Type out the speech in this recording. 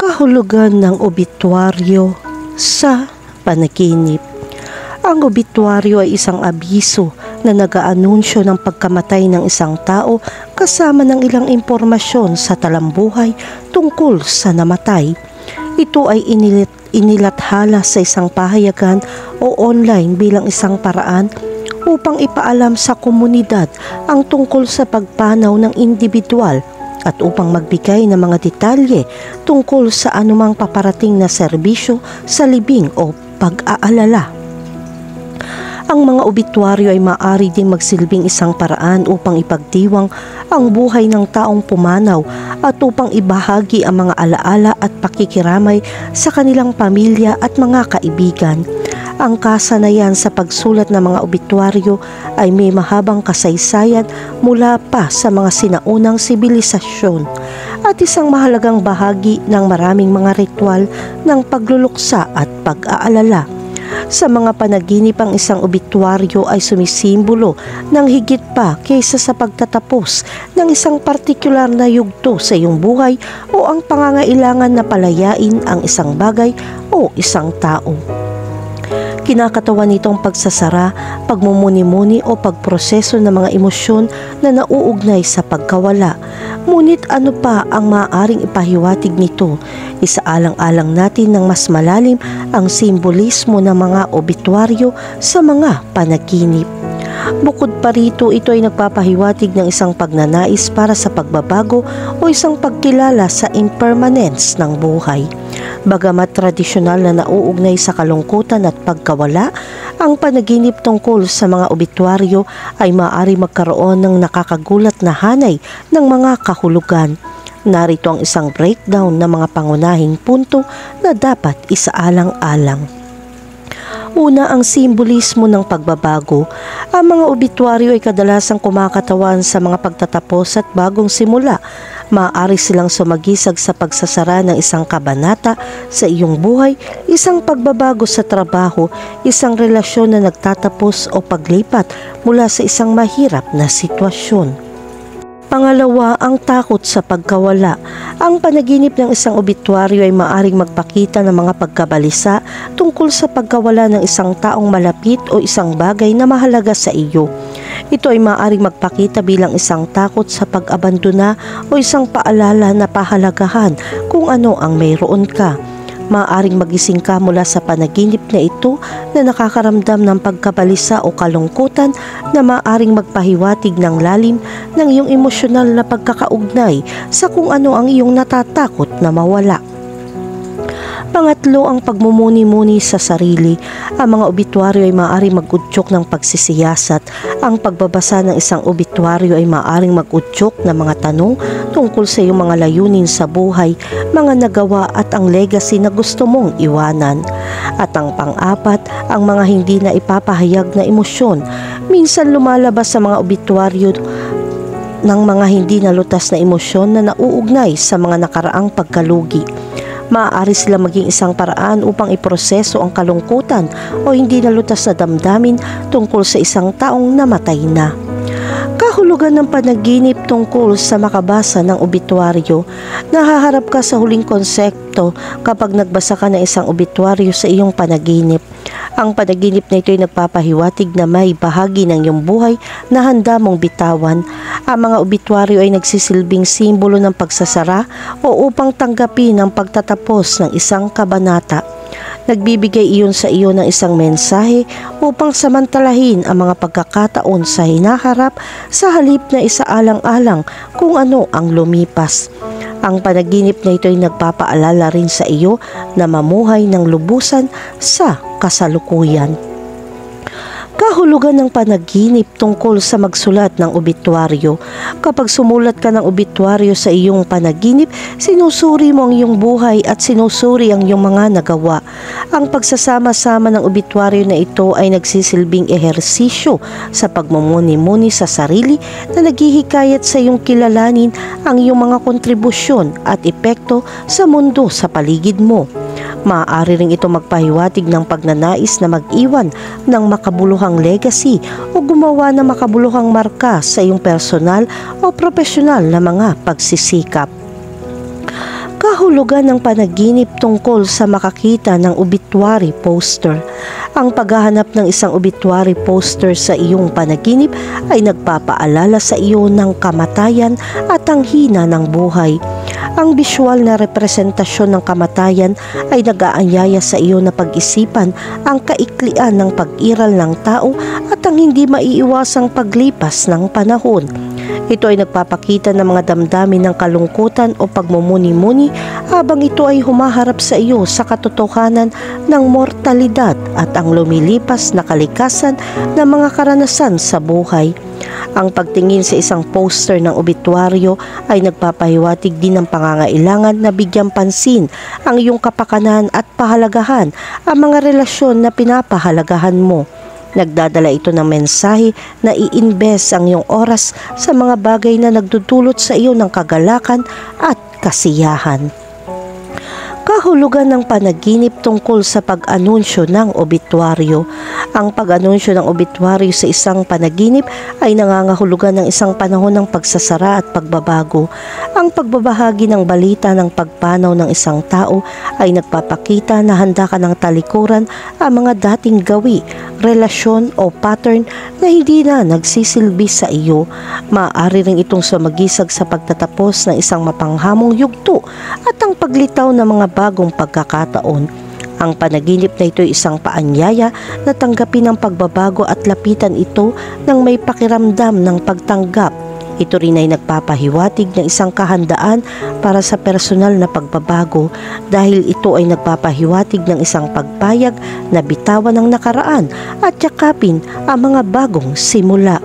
Kahulugan ng obituaryo sa panaginip. Ang obituaryo ay isang abiso na nag-aanunsyo ng pagkamatay ng isang tao kasama ng ilang impormasyon sa talambuhay tungkol sa namatay. Ito ay inilathala sa isang pahayagan o online bilang isang paraan upang ipaalam sa komunidad ang tungkol sa pagpanaw ng individual at upang magbigay ng mga detalye tungkol sa anumang paparating na serbisyo sa libing o pag-aalala. Ang mga obituaryo ay maaari ding magsilbing isang paraan upang ipagdiwang ang buhay ng taong pumanaw at upang ibahagi ang mga alaala at pakikiramay sa kanilang pamilya at mga kaibigan. Ang kasanayan sa pagsulat ng mga obituaryo ay may mahabang kasaysayan mula pa sa mga sinaunang sibilisasyon at isang mahalagang bahagi ng maraming mga ritual ng pagluluksa at pag-aalala. Sa mga panaginip, ang isang obituaryo ay sumisimbolo ng higit pa kaysa sa pagtatapos ng isang partikular na yugto sa iyong buhay o ang pangangailangan na palayain ang isang bagay o isang tao. Kinakatawan nitong pagsasara, pagmumuni-muni o pagproseso ng mga emosyon na nauugnay sa pagkawala. Ngunit ano pa ang maaaring ipahiwatig nito? Isaalang-alang natin ng mas malalim ang simbolismo ng mga obituaryo sa mga panaginip. Bukod pa rito, ito ay nagpapahiwatig ng isang pagnanais para sa pagbabago o isang pagkilala sa impermanence ng buhay. Bagamat tradisyonal na nauugnay sa kalungkutan at pagkawala, ang panaginip tungkol sa mga obituaryo ay maaari magkaroon ng nakakagulat na hanay ng mga kahulugan. Narito ang isang breakdown ng mga pangunahing punto na dapat isaalang-alang. Una, ang simbolismo ng pagbabago. Ang mga obituaryo ay kadalasang kumakatawan sa mga pagtatapos at bagong simula. Maaari silang sumagisag sa pagsasara ng isang kabanata sa iyong buhay, isang pagbabago sa trabaho, isang relasyon na nagtatapos o paglipat mula sa isang mahirap na sitwasyon. Pangalawa, ang takot sa pagkawala. Ang panaginip ng isang obituaryo ay maaaring magpakita ng mga pagkabalisa tungkol sa pagkawala ng isang taong malapit o isang bagay na mahalaga sa iyo. Ito ay maaaring magpakita bilang isang takot sa pag-abandona o isang paalala na pahalagahan kung ano ang mayroon ka. Maaaring magising ka mula sa panaginip na ito na nakakaramdam ng pagkabalisa o kalungkutan na maaaring magpahiwatig ng lalim ng iyong emosyonal na pagkakaugnay sa kung ano ang iyong natatakot na mawala. Pangatlo, ang pagmumuni-muni sa sarili. Ang mga obituaryo ay maaaring mag-udyok ng pagsisiyasat. Ang pagbabasa ng isang obituaryo ay maaaring mag-udyok ng mga tanong tungkol sa iyong mga layunin sa buhay, mga nagawa at ang legacy na gusto mong iwanan. At ang pang-apat, ang mga hindi na ipapahayag na emosyon. Minsan lumalabas sa mga obituaryo ng mga hindi nalutas na emosyon na nauugnay sa mga nakaraang pagkalugi. Maaari sila maging isang paraan upang iproseso ang kalungkutan o hindi nalutas na damdamin tungkol sa isang taong namatay na. Kahulugan ng panaginip tungkol sa makabasa ng obituaryo. Nahaharap ka sa huling konsepto kapag nagbasa ka ng isang obituaryo sa iyong panaginip. Ang panaginip na ito ay nagpapahiwatig na may bahagi ng iyong buhay na handa mong bitawan. Ang mga obituaryo ay nagsisilbing simbolo ng pagsasara o upang tanggapin ang pagtatapos ng isang kabanata. Nagbibigay iyon sa iyo ng isang mensahe upang samantalahin ang mga pagkakataon sa hinaharap sa halip na isaalang-alang kung ano ang lumipas. Ang panaginip na ito ay nagpapaalala rin sa iyo na mamuhay ng lubusan sa kasalukuyan. Kahulugan ng panaginip tungkol sa magsulat ng obituaryo. Kapag sumulat ka ng obituaryo sa iyong panaginip, sinusuri mo ang iyong buhay at sinusuri ang iyong mga nagawa. Ang pagsasama-sama ng obituaryo na ito ay nagsisilbing ehersisyo sa pagmumuni-muni sa sarili na naghihikayat sa iyong kilalanin ang iyong mga kontribusyon at epekto sa mundo sa paligid mo. Maaari ring ito magpahiwatig ng pagnanais na mag-iwan ng makabuluhang legacy o gumawa ng makabuluhang marka sa iyong personal o profesional na mga pagsisikap. Kahulugan ng panaginip tungkol sa makakita ng obituary poster. Ang paghahanap ng isang obituary poster sa iyong panaginip ay nagpapaalala sa iyo ng kamatayan at ang hina ng buhay. Ang visual na representasyon ng kamatayan ay nag-aanyaya sa iyo na pag-isipan ang kaiklian ng pag-iral ng tao at ang hindi maiiwasang paglipas ng panahon. Ito ay nagpapakita ng mga damdamin ng kalungkutan o pagmumuni-muni habang ito ay humaharap sa iyo sa katotohanan ng mortalidad at ang lumilipas na kalikasan ng mga karanasan sa buhay. Ang pagtingin sa isang poster ng obituaryo ay nagpapahiwatig din ng pangangailangan na bigyang pansin ang iyong kapakanan at pahalagahan ang mga relasyon na pinapahalagahan mo. Nagdadala ito ng mensahe na i-invest ang iyong oras sa mga bagay na nagdudulot sa iyo ng kagalakan at kasiyahan. Kahulugan ng panaginip tungkol sa pag-anunsyo ng obituaryo. Ang pag-anunsyo ng obituaryo sa isang panaginip ay nangangahulugan ng isang panahon ng pagsasara at pagbabago. Ang pagbabahagi ng balita ng pagpanaw ng isang tao ay nagpapakita na handa ka ng talikuran ang mga dating gawi, relasyon o pattern na hindi na nagsisilbi sa iyo. Maaari rin itong sumagisag sa pagtatapos ng isang mapanghamong yugto at ang paglitaw ng mga bagong pagkakataon. Ang panaginip na ito ay isang paanyaya na tanggapin ang pagbabago at lapitan ito ng may pakiramdam ng pagtanggap. Ito rin ay nagpapahiwatig ng isang kahandaan para sa personal na pagbabago dahil ito ay nagpapahiwatig ng isang pagpayag na bitawan ng nakaraan at yakapin ang mga bagong simula.